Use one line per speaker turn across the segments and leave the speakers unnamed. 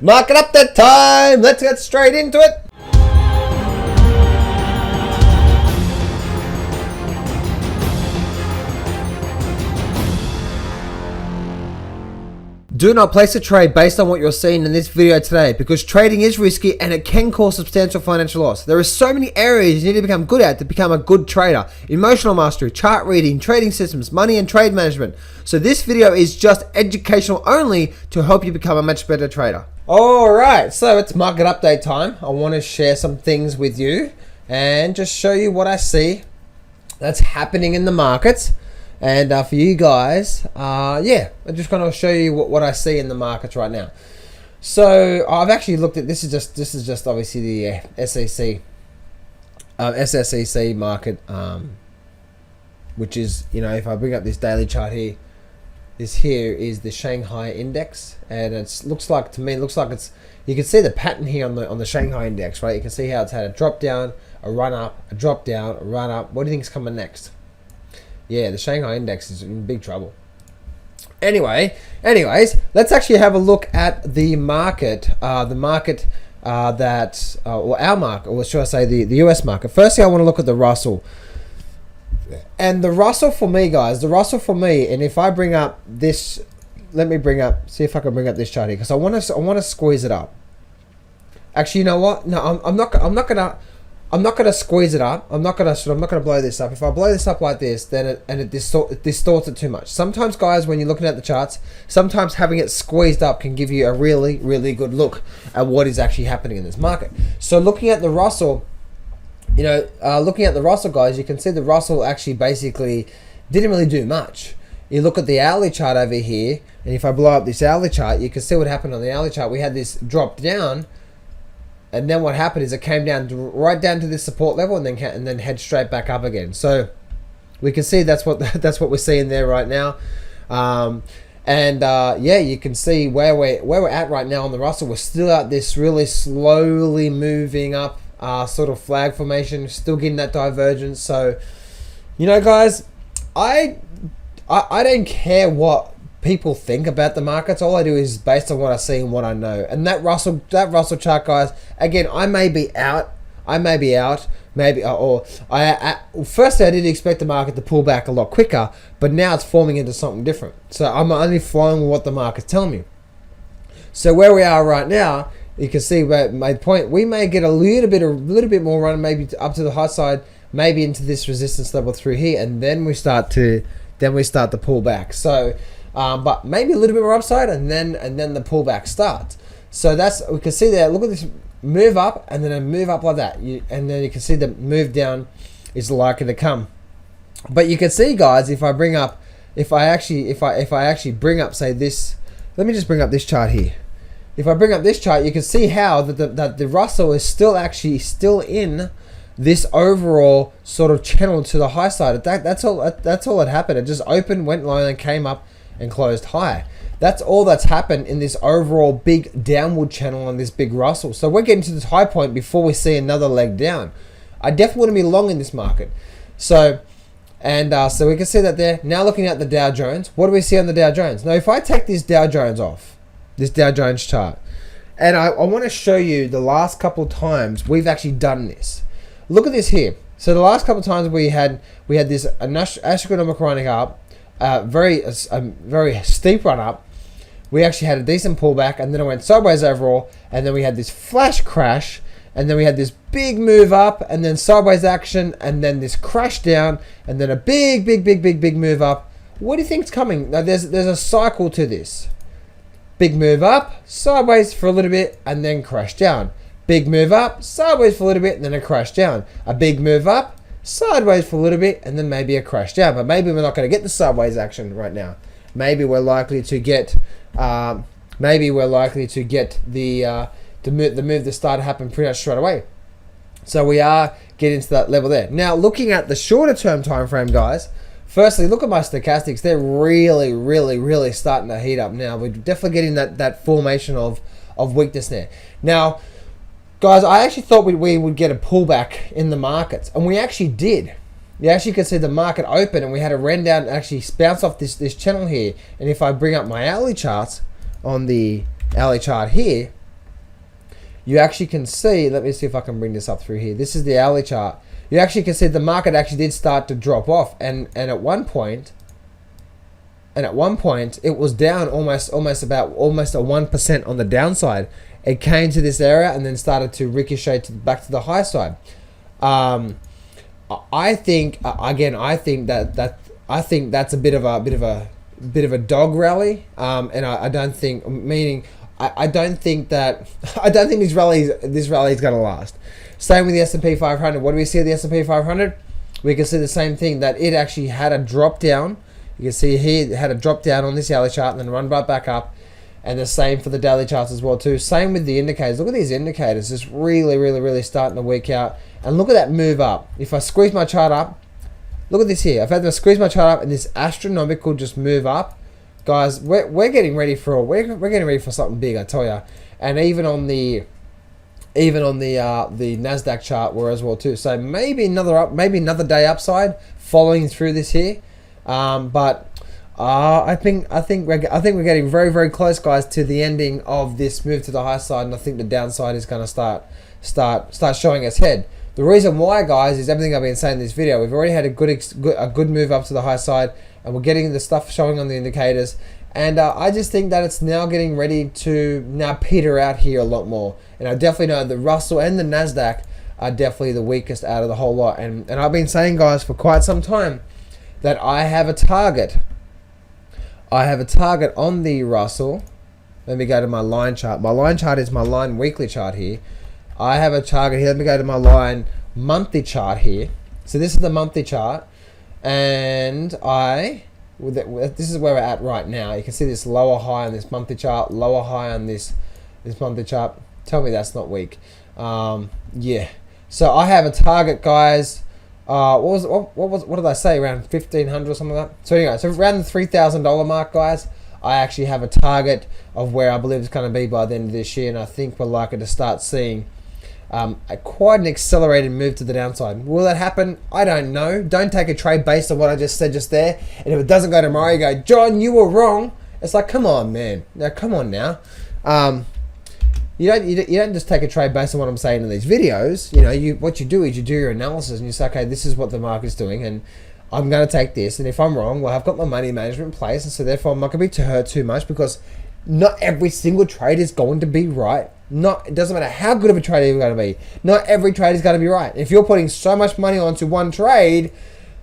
Market update time. Let's get straight into it. Do not place a trade based on what you're seeing in this video today, because trading is risky and it can cause substantial financial loss. There are so many areas you need to become good at to become a good trader. Emotional mastery, chart reading, trading systems, money and trade management. So this video is just educational only to help you become a much better trader. Alright, so it's market update time. I want to share some things with you and just show you what I see that's happening in the markets. And for you guys, yeah, I'm just going to show you what I see in the markets right now. So I've actually looked at this is just obviously the SSEC market, which is, you know, if I bring up this daily chart here, this here is the Shanghai index, and it looks like, to me, it looks like it's, you can see the pattern here on the Shanghai index, right? You can see how it's had a drop down, a run up, a drop down, a run up. What do you think is coming next? Yeah, the Shanghai index is in big trouble. Anyways, let's actually have a look at the market, or our market, or should I say the US market. Firstly, I want to look at the Russell. And the Russell for me, guys, and if I bring up this, see if I can bring up this chart here, because I want to squeeze it up. Actually, you know what? No, I'm not gonna squeeze it up. I'm not gonna blow this up. If I blow this up like this, then it distorts it too much. Sometimes, guys, when you're looking at the charts, sometimes having it squeezed up can give you a really, really good look at what is actually happening in this market. So looking at the Russell, you know, guys, you can see the Russell actually basically didn't really do much. You look at the hourly chart over here, and if I blow up this hourly chart, you can see what happened on the hourly chart. We had this drop down. And then what happened is it came down right down to this support level, and then head straight back up again. So we can see that's what we're seeing there right now. Yeah, you can see where we're at right now on the Russell. We're still at this really slowly moving up sort of flag formation, still getting that divergence. So, you know, guys, I don't care what people think about the markets. All I do is based on what I see and what I know. And that Russell chart, guys, again, I may be out, firstly, I didn't expect the market to pull back a lot quicker, but now it's forming into something different. So I'm only following what the market's telling me. So where we are right now, you can see where my point, we may get a little bit more run, maybe up to the high side, maybe into this resistance level through here, and then we start to pull back. So but maybe a little bit more upside, and then the pullback starts. So we can see there. Look at this move up, and then a move up like that, and then you can see the move down is likely to come. But you can see, guys, if I actually bring up, say this, let me just bring up this chart here. If I bring up this chart, you can see how that the Russell is still in this overall sort of channel to the high side. That's all that happened. It just opened, went low, and came up and closed high. That's all that's happened in this overall big downward channel on this big Russell. So we're getting to this high point before we see another leg down. I definitely want to be long in this market. So we can see that there. Now looking at the Dow Jones, what do we see on the Dow Jones? Now if I take this Dow Jones off, this Dow Jones chart, and I want to show you the last couple of times we've actually done this. Look at this here. So the last couple of times we had this astronomical running up, very steep run up. We actually had a decent pullback, and then it went sideways overall, and then we had this flash crash, and then we had this big move up, and then sideways action, and then this crash down, and then a big move up. What do you think's coming? Now there's a cycle to this. Big move up, sideways for a little bit, and then crash down. Big move up, sideways for a little bit, and then a crash down. A big move up, sideways for a little bit, and then maybe a crash down. But maybe we're not going to get the sideways action right now. Maybe we're likely to get the move to start to happen pretty much straight away. So we are getting to that level there. Now looking at the shorter term time frame, guys, firstly look at my stochastics. They're really starting to heat up now. We're definitely getting that formation of weakness there. Now guys, I actually thought we would get a pullback in the markets, and we actually did. You actually could see the market open, and we had a run down and actually bounce off this channel here. And if I bring up my hourly charts on the hourly chart here, you actually can see, let me see if I can bring this up through here. This is the hourly chart. You actually can see the market actually did start to drop off, and at one point it was down almost a 1% on the downside. It came to this area and then started to ricochet back to the high side. I think that's a bit of a dog rally, and I don't think this rally is going to last. Same with the S&P 500. What do we see at the S&P 500? We can see the same thing, that it actually had a drop down. You can see here it had a drop down on this hourly chart and then run right back up. And the same for the daily charts as well too. Same with the indicators. Look at these indicators. It's really starting to weak out. And look at that move up. If I squeeze my chart up, look at this here. I've had to squeeze my chart up and this astronomical just move up. Guys, we're getting ready for something big, I tell you. And even on the Nasdaq chart were as well too. So maybe another day upside following through this here. I think we're getting very close, guys, to the ending of this move to the high side, and I think the downside is going to start showing its head. The reason why, guys, is everything I've been saying in this video. We've already had a good move up to the high side, and we're getting the stuff showing on the indicators. And I just think that it's now getting ready to now peter out here a lot more. And I definitely know the Russell and the Nasdaq are definitely the weakest out of the whole lot. And I've been saying, guys, for quite some time that I have a target. I have a target on the Russell. Let me go to my line chart. My line chart is my line weekly chart here. I have a target here. Let me go to my line monthly chart here. So this is the monthly chart. And this is where we're at right now. You can see this lower high on this monthly chart, lower high on this monthly chart. Tell me that's not weak. Yeah. So I have a target, guys. What did I say? Around 1,500 or something like that. So anyway, so around the $3,000 mark, guys. I actually have a target of where I believe it's going to be by the end of this year, and I think we're likely to start seeing quite an accelerated move to the downside. Will that happen? I don't know. Don't take a trade based on what I just said just there. And if it doesn't go tomorrow, you go, John, you were wrong. It's like, come on, man. Now, come on now. You don't just take a trade based on what I'm saying in these videos. You know, what you do is you do your analysis and you say, okay, this is what the market's doing, and I'm going to take this. And if I'm wrong, well, I've got my money management in place, and so therefore I'm not going to be hurt too much, because not every single trade is going to be right. It doesn't matter how good of a trade you're going to be. Not every trade is going to be right. If you're putting so much money onto one trade,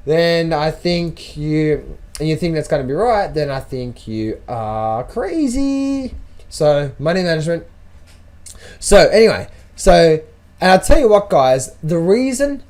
then I think you think that's going to be right, then I think you are crazy. So money management. So anyway, and I'll tell you what, guys, the reason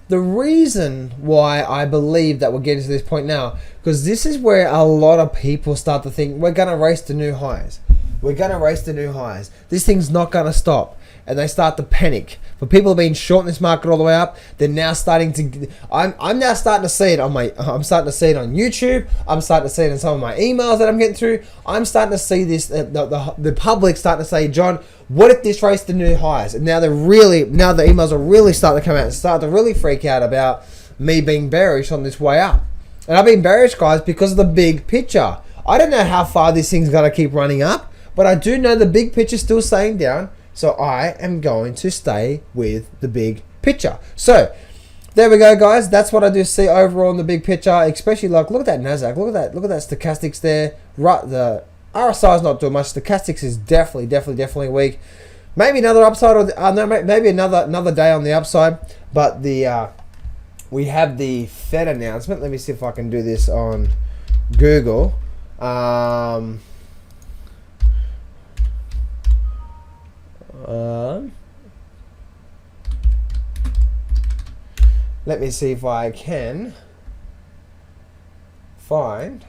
why I believe that we're getting to this point now, because this is where a lot of people start to think we're going to race to new highs. We're going to race to new highs. This thing's not going to stop. And they start to panic. For people who've been short in this market all the way up, they're now starting to. I'm now starting to see it on I'm starting to see it on YouTube. I'm starting to see it in some of my emails that I'm getting through. I'm starting to see this. The public starting to say, John, what if this race to new highs? And now the emails are really starting to come out and start to really freak out about me being bearish on this way up. And I've been bearish, guys, because of the big picture. I don't know how far this thing's going to keep running up, but I do know the big picture's still staying down. So I am going to stay with the big picture. So there we go, guys. That's what I do see overall in the big picture. Especially look at that Nasdaq. Look at that stochastics there. Right, the RSI is not doing much. Stochastics is definitely weak. Maybe another upside, or maybe another day on the upside. But we have the Fed announcement. Let me see if I can do this on Google. Let me see if I can find.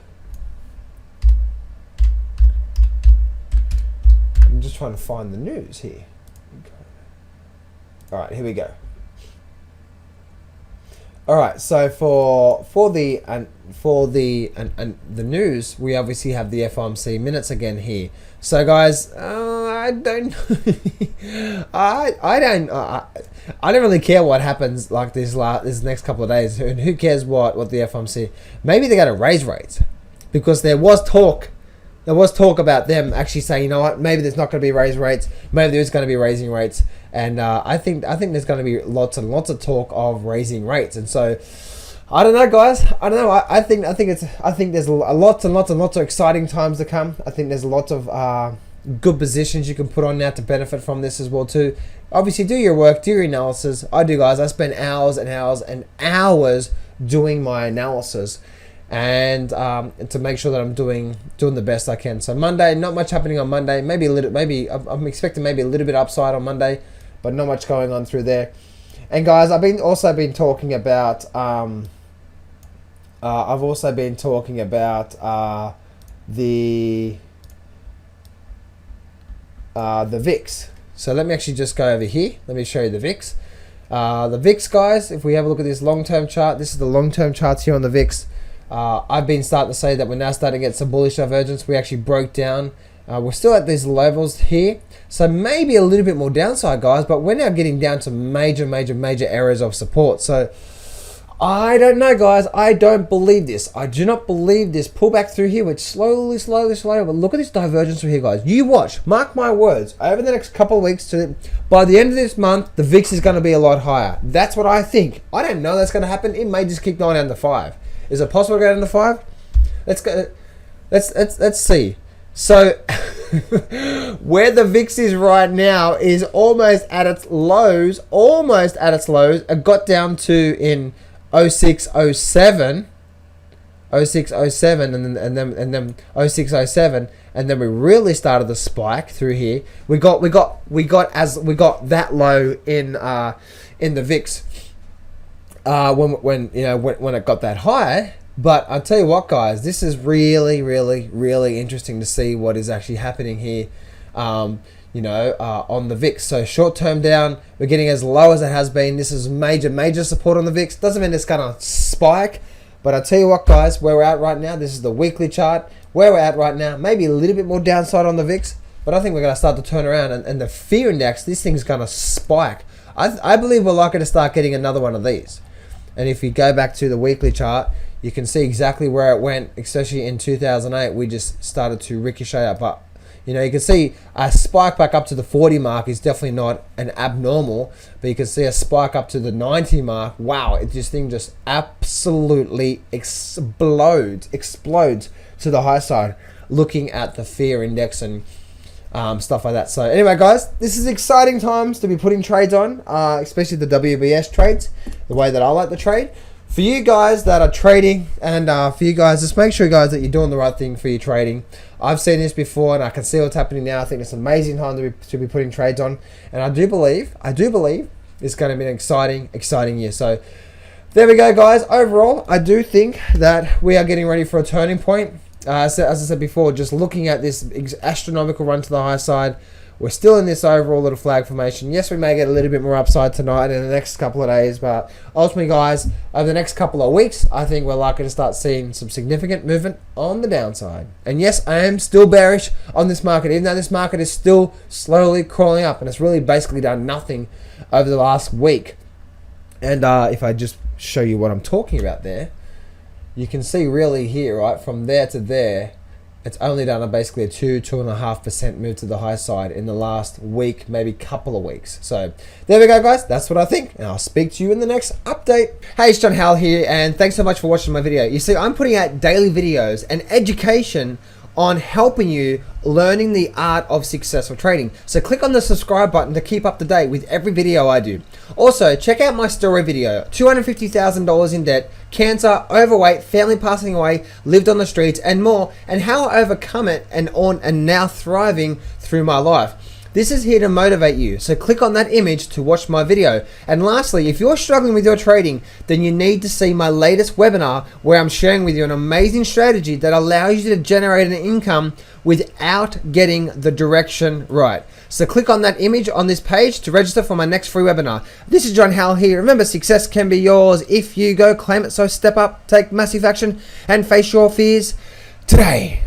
I'm just trying to find the news here. All right, here we go. All right, so for the news, we obviously have the FOMC minutes again here. So guys, I don't really care what happens like this next couple of days. Who cares what the FOMC? Maybe they're going to raise rates, because there was talk there was talk about them actually saying, you know what, maybe there's not going to be raising rates, maybe there is going to be raising rates, and I think there's going to be lots and lots of talk of raising rates, and so I don't know, guys. I don't know. I think there's lots and lots and lots of exciting times to come. I think there's lots of good positions you can put on now to benefit from this as well too. Obviously, do your work, do your analysis. I do, guys. I spend hours and hours and hours doing my analysis, and to make sure that I'm doing the best I can. So Monday, not much happening on Monday. Maybe I'm expecting maybe a little bit upside on Monday, but not much going on through there. And guys, I've also been talking about the VIX. So let me actually just go over here. Let me show you the VIX. The VIX, guys, if we have a look at this long-term chart, this is the long-term charts here on the VIX. I've been starting to say that we're now starting to get some bullish divergence. We actually broke down. We're still at these levels here. So maybe a little bit more downside, guys, but we're now getting down to major areas of support. So I don't know, guys. I don't believe this. I do not believe this pullback through here, which slowly. But look at this divergence through here, guys. You watch. Mark my words. Over the next couple of weeks, by the end of this month, the VIX is going to be a lot higher. That's what I think. I don't know that's going to happen. It may just keep going down to 5. Is it possible to go down to 5? Let's go. Let's see. So where the VIX is right now is almost at its lows. It got down to in 0607, and then 0607, and then we really started the spike through here. We got that low in the VIX when it got that high. But I'll tell you what, guys, this is really interesting to see what is actually happening here. On the VIX. So short term down, we're getting as low as it has been. This is major support on the VIX. Doesn't mean it's gonna spike, but I'll tell you what, guys, where we're at right now, this is the weekly chart. Where we're at right now, maybe a little bit more downside on the VIX, but I think we're gonna start to turn around, and the fear index, this thing's gonna spike. I believe we're likely to start getting another one of these. And if you go back to the weekly chart, you can see exactly where it went, especially in 2008. We just started to ricochet up. But, you can see a spike back up to the 40 mark is definitely not an abnormal, but you can see a spike up to the 90 mark. Wow, this thing just absolutely explodes to the high side, looking at the fear index and stuff like that. So anyway, guys, this is exciting times to be putting trades on, especially the WBS trades, the way that I like to trade. For you guys that are trading, and for you guys, just make sure, guys, that you're doing the right thing for your trading. I've seen this before, and I can see what's happening now. I think it's an amazing time to be putting trades on, and I do believe it's going to be an exciting year. So there we go, guys. Overall, I do think that we are getting ready for a turning point. As I said before, just looking at this astronomical run to the high side, we're still in this overall little flag formation. Yes, we may get a little bit more upside tonight in the next couple of days, but ultimately, guys, over the next couple of weeks, I think we're likely to start seeing some significant movement on the downside. And yes, I am still bearish on this market, even though this market is still slowly crawling up, and it's really basically done nothing over the last week. And if I just show you what I'm talking about there, you can see really here, right, from there to there, it's only done basically a 2.5% move to the high side in the last week, maybe couple of weeks. So there we go, guys. That's what I think, and I'll speak to you in the next update. Hey, it's John Howell here, and thanks so much for watching my video. You see, I'm putting out daily videos and education on helping you learning the art of successful trading. So click on the subscribe button to keep up to date with every video I do. Also, check out my story video, $250,000 in debt, cancer, overweight, family passing away, lived on the streets, and more, and how I overcome it and now thriving through my life. This is here to motivate you, so click on that image to watch my video. And lastly, if you're struggling with your trading, then you need to see my latest webinar where I'm sharing with you an amazing strategy that allows you to generate an income without getting the direction right. So click on that image on this page to register for my next free webinar. This is John Howell here. Remember, success can be yours if you go claim it. So step up, take massive action, and face your fears today.